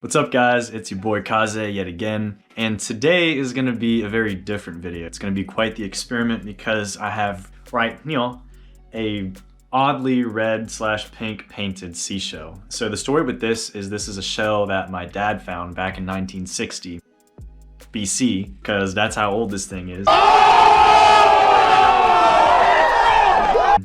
What's up guys, it's your boy Kaze yet again, and today is going to be a very different video. It's going to be quite the experiment because I have, a oddly red/pink painted seashell. So the story with this is a shell that my dad found back in 1960 BC, because that's how old this thing is.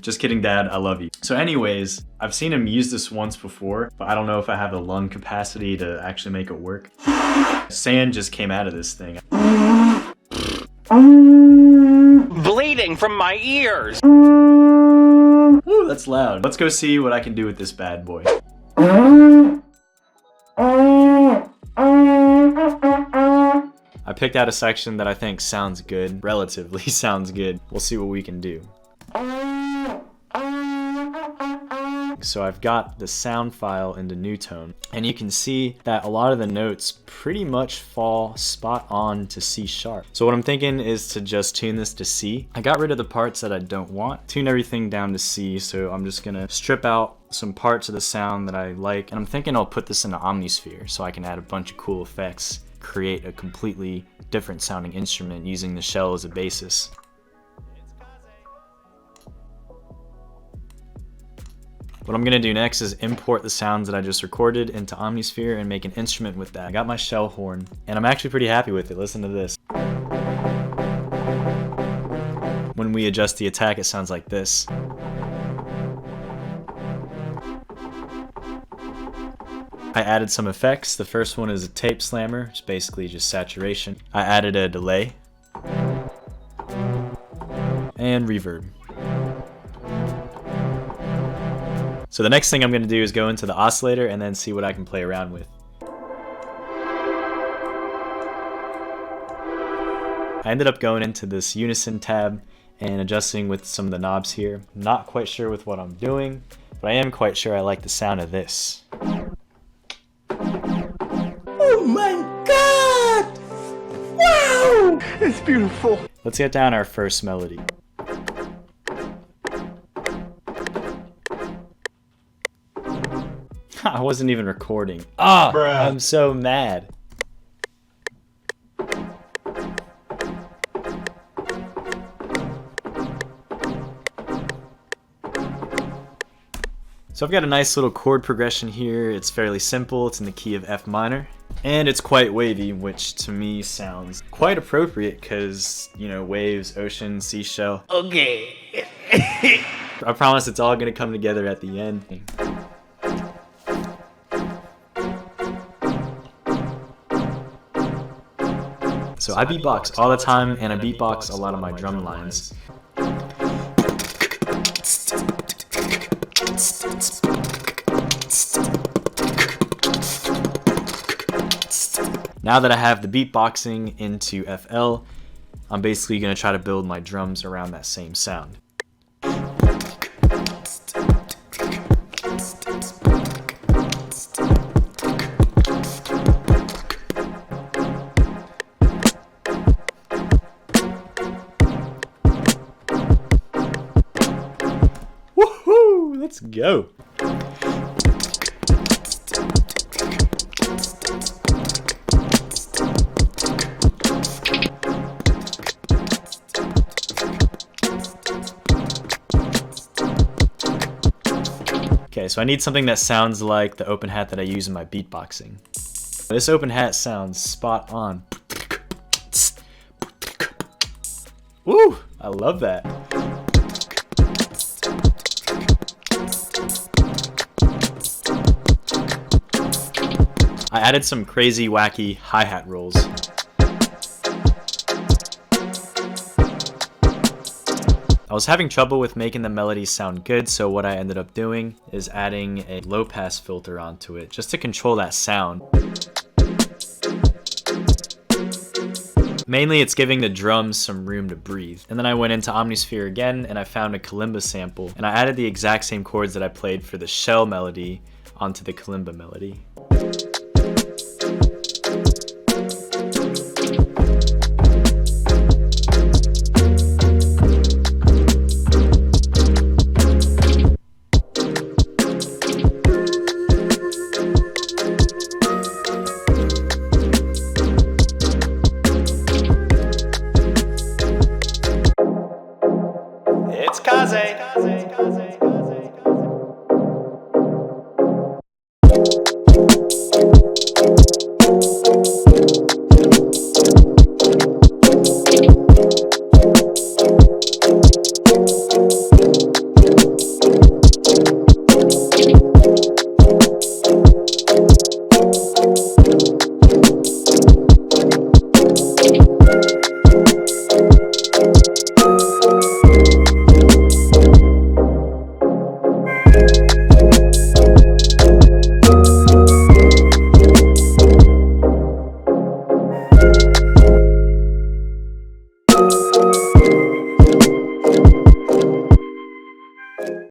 Just kidding, Dad, I love you. So anyways, I've seen him use this once before, but I don't know if I have the lung capacity to actually make it work. Sand just came out of this thing. Bleeding from my ears! Ooh, that's loud. Let's go see what I can do with this bad boy. I picked out a section that I think sounds good, relatively sounds good. We'll see what we can do. So I've got the sound file into Newtone, and you can see that a lot of the notes pretty much fall spot on to C sharp. So what I'm thinking is to just tune this to C. I got rid of the parts that I don't want, tune everything down to C, so I'm just gonna strip out some parts of the sound that I like, and I'm thinking I'll put this in the Omnisphere so I can add a bunch of cool effects, create a completely different sounding instrument using the shell as a basis. What I'm gonna do next is import the sounds that I just recorded into Omnisphere and make an instrument with that. I got my shell horn, and I'm actually pretty happy with it. Listen to this. When we adjust the attack, it sounds like this. I added some effects. The first one is a tape slammer, it's basically just saturation. I added a delay and reverb. So the next thing I'm going to do is go into the oscillator and then see what I can play around with. I ended up going into this unison tab and adjusting with some of the knobs here. I'm not quite sure with what I'm doing, but I am quite sure I like the sound of this. Oh my god! Wow! It's beautiful. Let's get down our first melody. I wasn't even recording. I'm so mad. So I've got a nice little chord progression here. It's fairly simple. It's in the key of F minor. And it's quite wavy, which to me sounds quite appropriate because, you know, waves, ocean, seashell. Okay. I promise it's all gonna come together at the end. So I beatbox all the time, and I beatbox a lot of my drum lines. Now that I have the beatboxing into FL, I'm basically going to try to build my drums around that same sound. Woohoo! Let's go! Okay, so I need something that sounds like the open hat that I use in my beatboxing. This open hat sounds spot on. Woo! I love that. I added some crazy, wacky hi-hat rolls. I was having trouble with making the melodies sound good, so what I ended up doing is adding a low-pass filter onto it, just to control that sound. Mainly it's giving the drums some room to breathe. And then I went into Omnisphere again, and I found a kalimba sample, and I added the exact same chords that I played for the shell melody onto the kalimba melody. you.